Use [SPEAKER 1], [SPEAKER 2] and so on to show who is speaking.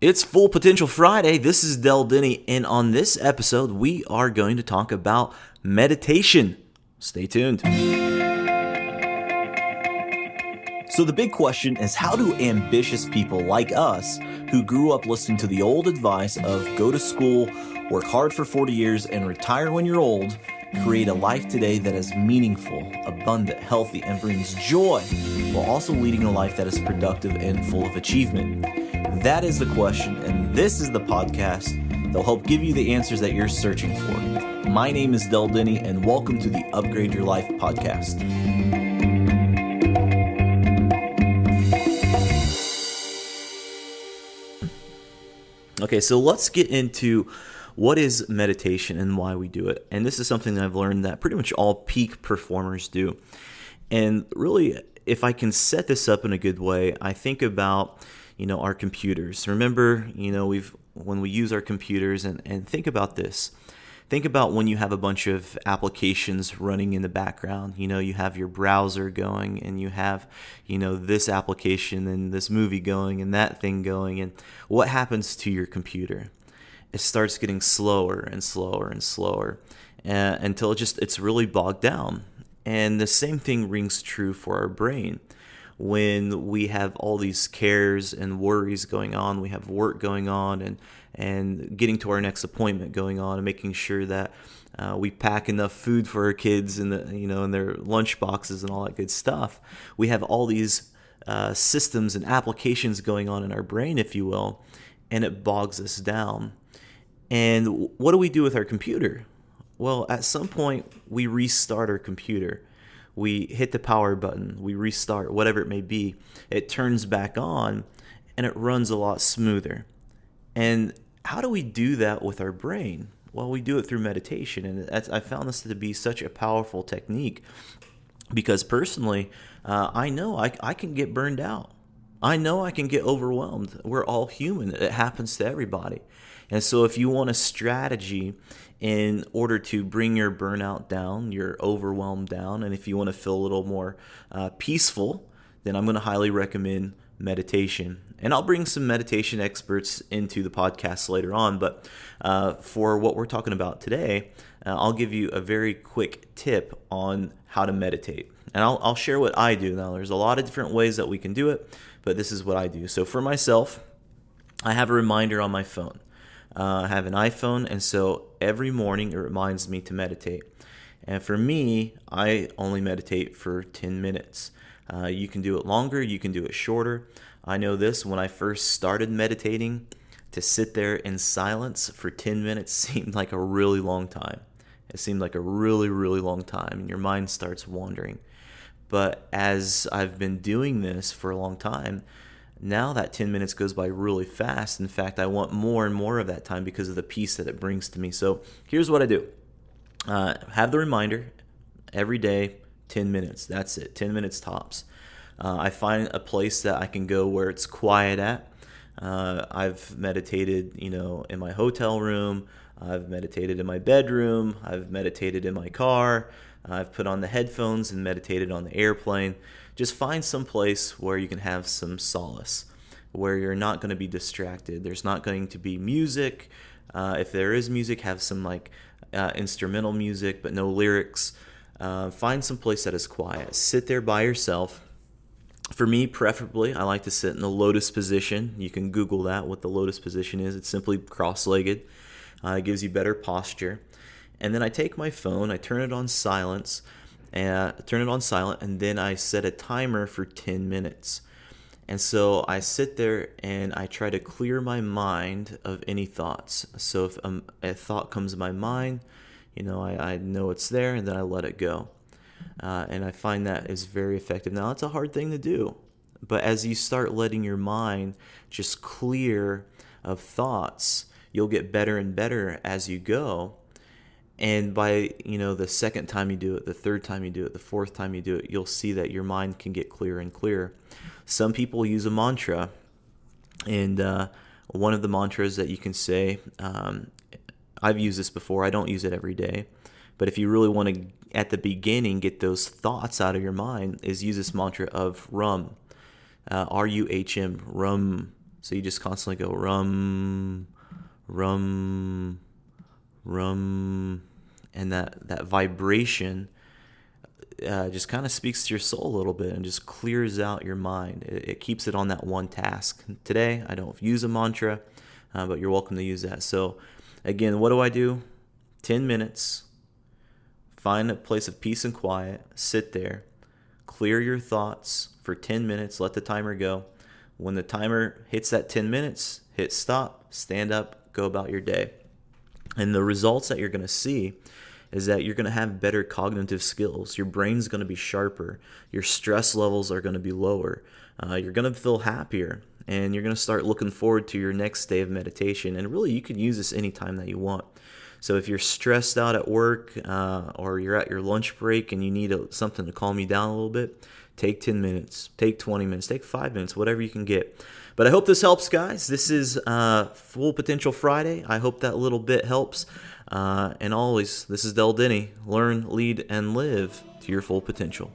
[SPEAKER 1] It's Full Potential Friday. This is Del Denny, and on this episode, we are going to talk about meditation. Stay tuned. So, the big question is, how do ambitious people like us, who grew up listening to the old advice of go to school, work hard for 40 years, and retire when you're old, create a life today that is meaningful, abundant, healthy, and brings joy, while also leading a life that is productive and full of achievement? That is the question, and this is the podcast that will help give you the answers that you're searching for. My name is Del Denny, and welcome to the Upgrade Your Life podcast. Okay, so let's get into what is meditation and why we do it. And this is something that I've learned that pretty much all peak performers do. And really, if I can set this up in a good way, I think about, our computers. Remember, when we use our computers and think about this. Think about when you have a bunch of applications running in the background. You have your browser going, and you have, this application and this movie going and that thing going. And what happens to your computer? It starts getting slower and slower and slower until it's really bogged down. And the same thing rings true for our brain. When we have all these cares and worries going on, we have work going on and getting to our next appointment going on, and making sure that we pack enough food for our kids in in their lunch boxes and all that good stuff. We have all these systems and applications going on in our brain, if you will, and it bogs us down. And what do we do with our computer? Well, at some point, we restart our computer. We hit the power button, we restart, whatever it may be. It turns back on, and it runs a lot smoother. And how do we do that with our brain? Well, we do it through meditation, and I found this to be such a powerful technique because personally, I know I can get burned out. I know I can get overwhelmed. We're all human. It happens to everybody. And so if you want a strategy in order to bring your burnout down, your overwhelm down, and if you want to feel a little more peaceful, then I'm going to highly recommend meditation. And I'll bring some meditation experts into the podcast later on. But for what we're talking about today, I'll give you a very quick tip on how to meditate. And I'll share what I do. Now, there's a lot of different ways that we can do it, but this is what I do. So for myself, I have a reminder on my phone. I have an iPhone, and so every morning it reminds me to meditate. And for me, I only meditate for 10 minutes. You can do it longer, you can do it shorter. I know this, when I first started meditating, to sit there in silence for 10 minutes seemed like a really long time. It seemed like a really, really long time, and your mind starts wandering. But as I've been doing this for a long time, now that 10 minutes goes by really fast. In fact, I want more and more of that time because of the peace that it brings to me. So here's what I do. Have the reminder every day, 10 minutes. That's it, 10 minutes tops. I find a place that I can go where it's quiet at. I've meditated, in my hotel room. I've meditated in my bedroom. I've meditated in my car. I've put on the headphones and meditated on the airplane. Just find some place where you can have some solace, where you're not going to be distracted. There's not going to be music. If there is music, have some instrumental music, but no lyrics. Find some place that is quiet. Sit there by yourself. For me, preferably, I like to sit in the lotus position. You can Google that, what the lotus position is. It's simply cross-legged. It gives you better posture. And then I take my phone, I turn it on silent, and then I set a timer for 10 minutes. And so I sit there and I try to clear my mind of any thoughts. So if a thought comes to my mind, I know it's there, and then I let it go. And I find that is very effective. Now, it's a hard thing to do, but as you start letting your mind just clear of thoughts, you'll get better and better as you go. And by, the second time you do it, the third time you do it, the fourth time you do it, you'll see that your mind can get clearer and clearer. Some people use a mantra, and one of the mantras that you can say, I've used this before, I don't use it every day, but if you really want to, at the beginning, get those thoughts out of your mind, is use this mantra of RUM, R-U-H-M, RUM, So you just constantly go rum, rum, rum, and that vibration just kind of speaks to your soul a little bit and just clears out your mind. It keeps it on that one task. Today, I don't use a mantra, but you're welcome to use that. So, again, what do? 10 minutes. Find a place of peace and quiet. Sit there. Clear your thoughts for 10 minutes. Let the timer go. When the timer hits that 10 minutes, hit stop, stand up, go about your day. And the results that you're going to see is that you're going to have better cognitive skills. Your brain's going to be sharper. Your stress levels are going to be lower. You're going to feel happier. And you're going to start looking forward to your next day of meditation. And really, you can use this anytime that you want. So if you're stressed out at work or you're at your lunch break and you need something to calm you down a little bit, take 10 minutes, take 20 minutes, take 5 minutes, whatever you can get. But I hope this helps, guys. This is Full Potential Friday. I hope that little bit helps. And always, this is Del Denny. Learn, lead, and live to your full potential.